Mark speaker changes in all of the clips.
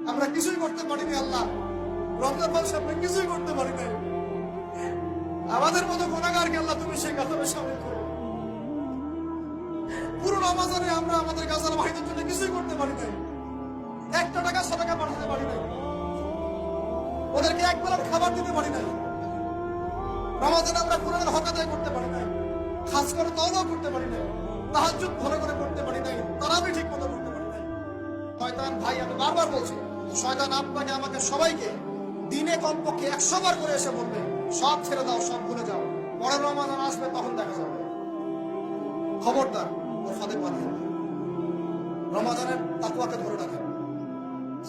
Speaker 1: আমরা কিছুই করতে পারিনি আল্লাহ। রমজান মাসে আমরা কিছুই করতে পারি নাই। আমাদের মতো গুনাহগারকে আল্লাহ তুমি সেই কাতারে শামিল করো। পুরো রমজানে আমরা আমাদের গাজার ভাইদের জন্য কিছুই করতে পারি নাই। একটা টাকা সদকা পাঠাতে পারি নাই, ওদেরকে এক বেলার খাবার দিতে পারি নাই। রমজানে আমরা কোরআনের হক আদায় করতে পারি নাই, খাস করে তওবা করতে পারি নাই, তাহাজ্জুদ ভালো করে করতে পারি নাই, তারাবি ঠিক মতো করতে পারি নাই। শয়তান ভাই, আমি বারবার বলছি, শয়তান আপনাকে আমাকে সবাইকে দিনে কমপক্ষে 100 বার করে এসে বলবে সব ছেড়ে দাও, সব ভুলে যাও, পরের রমজান আসবে তখন দেখা যাবে। খবরদার ওর ফাঁদে পা দিন না। রমজানের তাকওয়াকে ধরে রাখেন,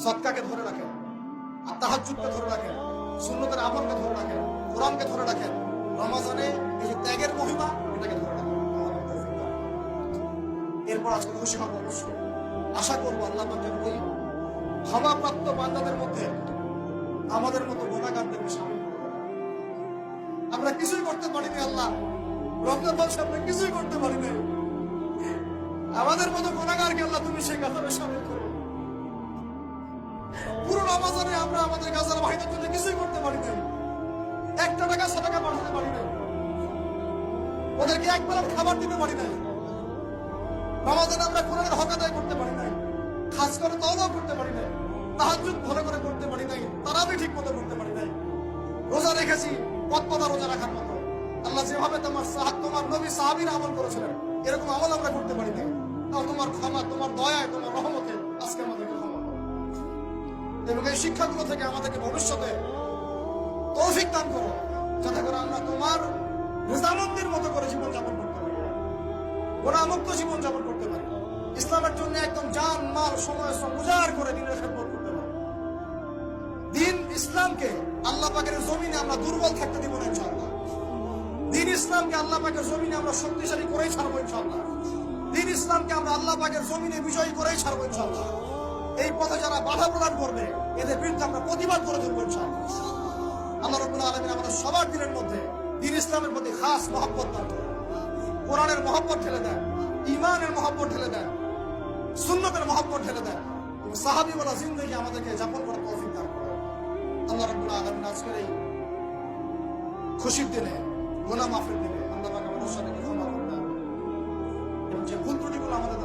Speaker 1: সদকাকে ধরে রাখেন, আর তাহাজ্জুদকে ধরে রাখেন, সুন্নতের আমলকে ধরে রাখেন, কোরআনকে ধরে রাখেন। রমজানে এই যে ত্যাগের মহিমা, এটাকে ধরে রাখেন। এরপর আজকে খুশি হব অবশ্যই। আশা করবো আল্লাহ পাক যেন ওই ক্ষমাপ্রাপ্ত বান্দাদের মধ্যে আমাদের মতো গুনাহগারদেরকে শামিল করবেন। আমরা কিছুই করতে পারিনি আল্লাহ। রমজান মাসে আমরা কিছুই করতে পারি নাই। আমাদের মতো গুনাহগারকে আল্লাহ তুমি সেই কাতারে শামিল করো। পুরো রমজানে আমরা আমাদের গাজার ভাইদের জন্য কিছুই করতে পারি নাই। একটা টাকা সদকা পাঠাতে পারি নাই, ওদেরকে এক বেলার খাবার দিতে পারি নাই। রমজানে আমরা কোরআনের হক আদায় করতে পারি নাই, খাস করে তওবা করতে পারি নাই, তাহাজ্জুদ ভালো করে করতে পারি নাই, তারাবি ঠিক মতো করতে পারি নাই। রোজা রেখেছি পদ রোজা রাখার মতো। আল্লাহ যেভাবে তোমার নবী সাহাবীরা আমল করেছিলেন, এরকম আমল আমরা করতে পারি নাই। তাও তোমার ক্ষমা, তোমার দয়ায়, তোমার রহমতে আজকে আমাদেরকে ক্ষমা করো। এবং এই শিক্ষাগুলো থেকে আমাদেরকে ভবিষ্যতে তৌফিক দান করো, যাতে করে আমরা তোমার রেজামন্দির মতো করে জীবনযাপন করতে পারি, গুনাহমুক্ত জীবনযাপন করতে পারি, ইসলামের জন্য একদম জান মাল সময় উজাড় করে দিনের খেদমত করতে পারি। দিন ইসলামকে আল্লাহ পাকের জমিনে আমরা দুর্বল থাকতে দিব না ইনশাআল্লাহ। দিন ইসলামকে আল্লাহ পাকের জমিনে আমরা শক্তিশালী করেই ছাড়বো ইনশাআল্লাহ। দিন ইসলামকে আমরা আল্লাহ পাকের জমিনে বিজয়ী করেই ছাড়বো ইনশাআল্লাহ। এই পথে যারা বাধা প্রদান করবে, এদের বিরুদ্ধে আমরা প্রতিবাদ করে ধরবো ইনশাআল্লাহ। আল্লাহ রাব্বুল আলামিন আমাদের সবার দিনের মধ্যে দিন ইসলামের প্রতি খাস মহব্বত দান করেন, কোরআনের মহব্বত ঢেলে দেন, ঈমানের মহব্বত ঢেলে দেন, সুন্নতের মহব্বত ঢেলে দেন, সাহাবী ওয়ালা জিন্দেগি আমাদেরকে যাপন করার তৌফিক দান করেন। আল্লাহ রাব্বুল আলামিন আজকের এই খুশির দিনে, গুনাহ মাফের দিনে আল্লাহ পাক আমাদের সবাইকে ক্ষমা করবেন এবং যে ভুল ত্রুটিগুলো আমাদের